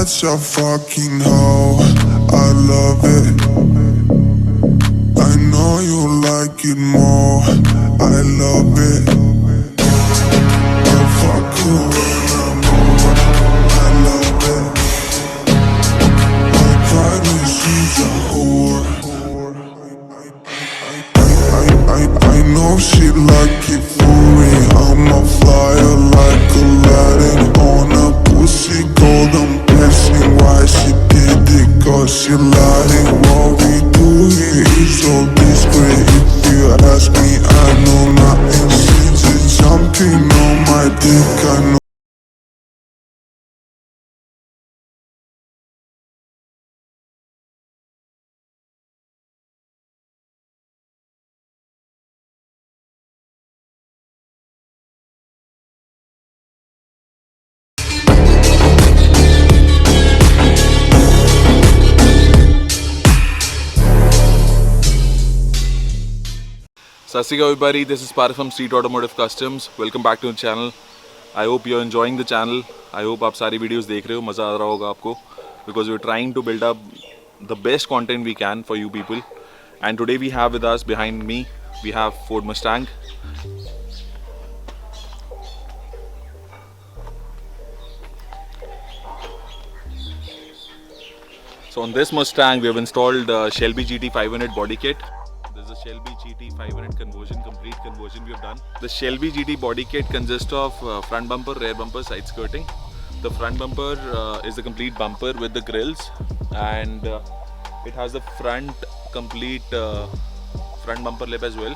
such a fucking hoe. I love it. I know you like it more. I love it. I fuck you when I'm over. I love it. I cry when she's a whore. I know she like it furry. I'm a flyer like Aladdin on a pussy golden blessing. Why she did it? Cause she lying. What we do here is so discreet. If you ask me, I know nothing. She's just jumping on my dick. I know. Sat Sri Akal everybody, this is Parth from Street Automotive Customs. Welcome back to the channel. I hope you're enjoying the channel. I hope आप सारी videos देख रहे हो, मज़ा आ रहा होगा आपको. Because we're trying to build up the best content we can for you people. And today we have with us behind me, we have Ford Mustang. So on this Mustang, we have installed Shelby GT 500 body kit. This is a Shelby GT 500 conversion, complete conversion we have done. The Shelby GT body kit consists of front bumper, rear bumper, side skirting. The front bumper is the complete bumper with the grills, and it has the front complete front bumper lip as well.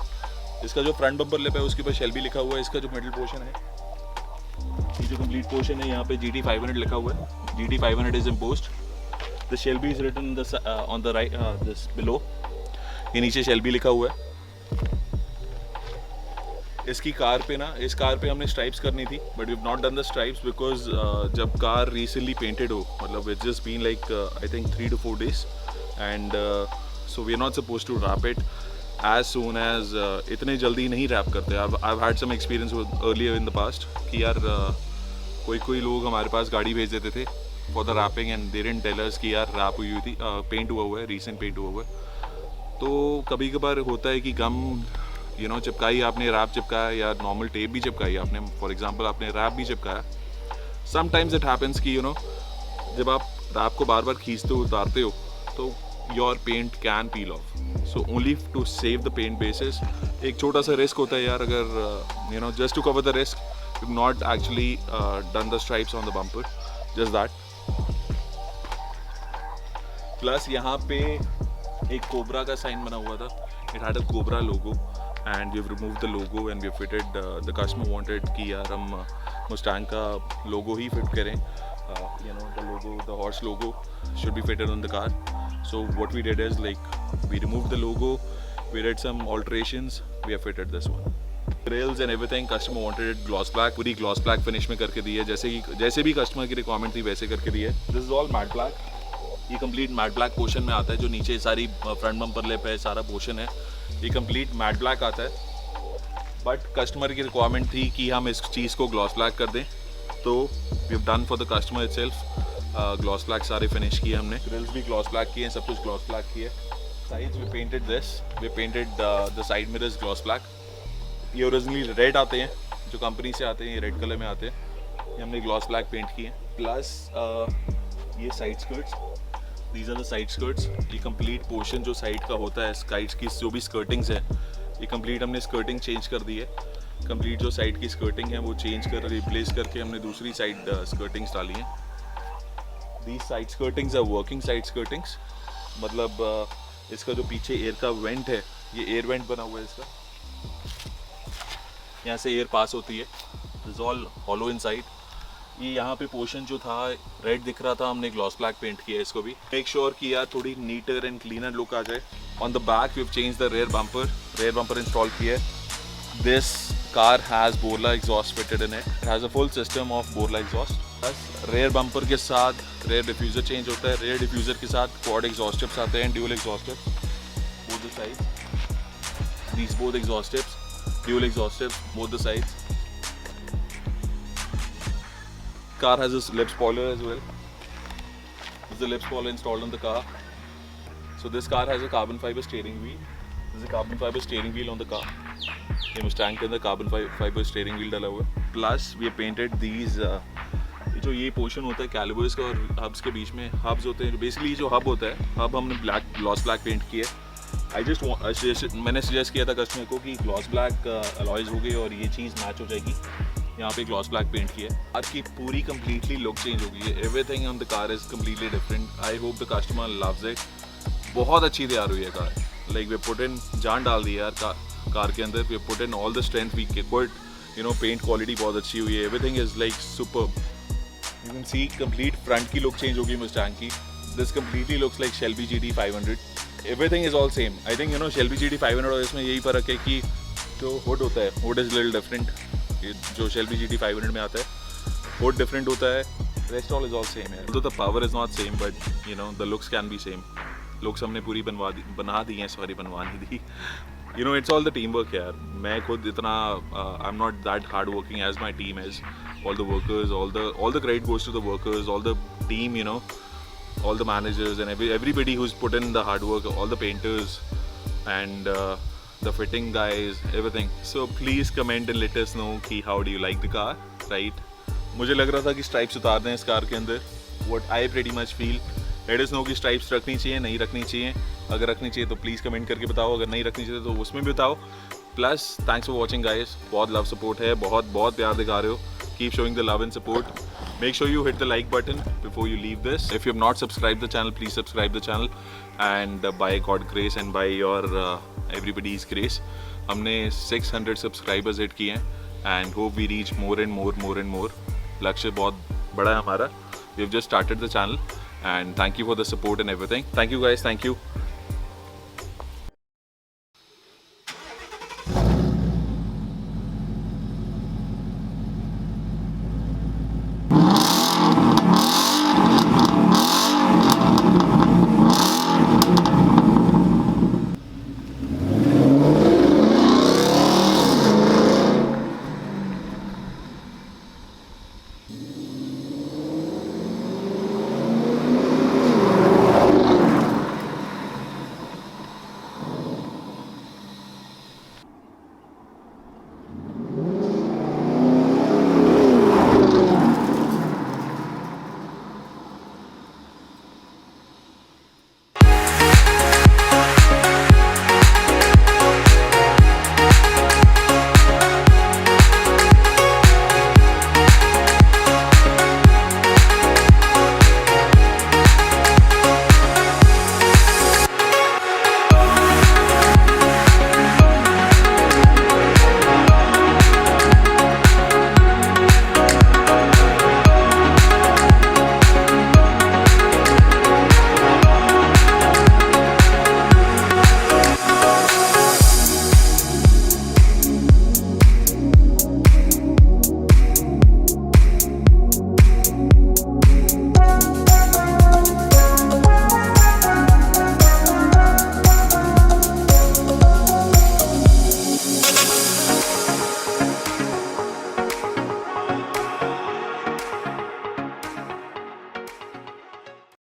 इसका जो front bumper lip है उसके ऊपर Shelby लिखा हुआ है. इसका जो middle portion है, ये जो complete portion है यहाँ पे GT 500 लिखा हुआ है. GT 500 is embossed. The Shelby is written on the right, this below. ये नीचे Shelby लिखा हुआ है. इसकी कार पे ना, इस कार पे हमने स्ट्राइप्स करनी थी, but we have not done the stripes because जब कार रिसेंटली पेंटेड हो, मतलब it's just been like I think 3 to 4 days, and so we are not suppose to wrap it as soon as, इतने जल्दी नहीं wrap करते. I had some experience earlier in the past कि यार कोई लोग हमारे पास गाड़ी भेज देते थे for the wrapping and they didn't tell us कि यार रैप हुई थी, पेंट हुआ है, रीसेंट पेंट हुआ है. तो कभी कभार होता है कि गम चिपकाई आपने, रैप चिपकाया या नॉर्मल टेप भी चिपकाई आपने, फॉर एग्जांपल आपने रैप भी चिपकाया. समटाइम्स इट हैपन्स कि जब आप रैप को बार बार खींचते हो, उतारते हो, तो your paint can peel off. So only to save the paint basis एक छोटा सा रिस्क होता है यार, अगर just to cover the risk you not actually done the stripes on the bumper, just that. Plus यहाँ पे एक कोबरा का साइन बना हुआ था. It had a cobra logo and we have removed the logo and we have fitted the customer wanted कि यार हम Mustang का logo ही fit करें, the logo, the horse logo should be fitted on the car. So what we did is like we removed the logo, we did some alterations, we have fitted this one. Rails and everything customer wanted it gloss black, पूरी gloss black finish में करके दी है, जैसे भी customer की requirement थी वैसे करके दी है. This is all matte black. ये कंप्लीट मैट ब्लैक पोर्शन में आता है, जो नीचे सारी फ्रंट बम्पर लिप है, सारा पोर्शन है, ये कंप्लीट मैट ब्लैक आता है. बट कस्टमर की रिक्वायरमेंट थी कि हम इस चीज़ को ग्लॉस ब्लैक कर दें, तो we have done for the customer itself. Gloss black सारे फिनिश किए हमने, ग्रिल्स भी ग्लॉस ब्लैक किए, सब कुछ ग्लॉस ब्लैक किए. Sides we painted this, we painted the side mirrors gloss black. ये ओरिजिनली रेड आते हैं, जो कंपनी से आते हैं, ये रेड कलर में आते हैं, ये हमने ग्लॉस ब्लैक पेंट किए. प्लस ये side skirts, These are the side skirts. ये complete portion जो साइड का होता है, साइड्स की जो भी स्कर्टिंग्स है, ये complete हमने स्कर्टिंग चेंज कर दी है. complete जो साइड की स्कर्टिंग है वो चेंज कर रिप्लेस करके हमने दूसरी साइड स्कर्टिंग्स डाली हैं. These side skirtings are working side skirtings. मतलब इसका जो पीछे एयर का वेंट है, ये एयर वेंट बना हुआ है इसका, यहाँ से एयर पास होती है. This is all hollow inside. ये यहाँ पे पोर्शन जो था रेड दिख रहा था, हमने ग्लॉस ब्लैक पेंट किया इसको भी. मेक श्योर कि यार थोड़ी नीटर एंड क्लीनर लुक आ जाए. On the back we have change the rear bumper install किया है. This car has Borla exhaust fitted in it. It has a full system of Borla exhaust. Plus rear bumper के साथ rare diffuser change होता है. Rare diffuser के साथ quad exhaust tips आते हैं, dual exhaust tips both the sides. These both exhaust tips, dual exhaust tips both the sides. Car has a lip spoiler as well. This is the lip spoiler installed on the car. So this car has a carbon fiber steering wheel. This is a carbon fiber steering wheel on the car. ये Mustang के अंदर carbon fiber steering wheel डाला हुआ है. Plus we have painted these जो ये portion होता है कैलिपर्स का और हब्स के बीच में हब्स होते हैं. बेसिकली जो हब होता है, हब हमने ब्लैक ग्लॉस ब्लैक पेंट किया है. मैंने सजेस्ट किया था कस्टमर को कि ग्लॉस ब्लैक अलॉयज हो गए और ये चीज़ मैच हो जाएगी. यहाँ पे ग्लॉस ब्लैक पेंट किया है. कार की पूरी कम्प्लीटली लुक चेंज हो गई है. Everything on the car is completely different. I hope the customer loves it. बहुत अच्छी तैयार हुई है car. Like we put in जान डाल दी यार कार के अंदर. We put in all the strength we could. You know paint quality बहुत अच्छी हुई है. Everything is like superb. You can see complete front की लुक चेंज होगी मुस्टैंग की. This completely looks like Shelby GT 500. Everything is all same. I think you know Shelby GT 500 और इसमें यही फ़र्क है कि जो हुड होता है, हुड इज़ लिटिल डिफरेंट. जो Shelby GT 500 में आता है हुड डिफरेंट होता है. Rest all is all same है. तो the power is not same but you know the looks can be same. Looks हमने पूरी बना दी हैं. सॉरी बनवा नहीं दी. You know it's all the team work यार. मैं खुद इतना I am not that hard working as my team is. All the workers, all the credit goes to the workers, all the team, you know, all the managers and everybody who's put in the hard work, all the painters and the fitting guys, everything. So please comment and let us know कि how do you like the car, right? मुझे लग रहा था कि stripes उतार दें इस car के अंदर. What I pretty much feel, let us know कि stripes रखनी चाहिए नहीं रखनी चाहिए. अगर रखनी चाहिए तो प्लीज़ कमेंट करके बताओ. अगर नहीं रखनी चाहिए तो उसमें भी बताओ. Plus thanks for watching guys. बहुत लव सपोर्ट है. बहुत प्यार दिखा रहे हो. Keep showing the love and support. Make sure you hit the like button before you leave this. If you have not subscribed the channel, please subscribe the channel. And by God's grace and by your everybody's grace, हमने 600 subscribers hit किए हैं. And hope we reach more and more. लक्ष्य बहुत बड़ा है हमारा. We have just started the channel. And thank you for the support and everything. Thank you guys. Thank you.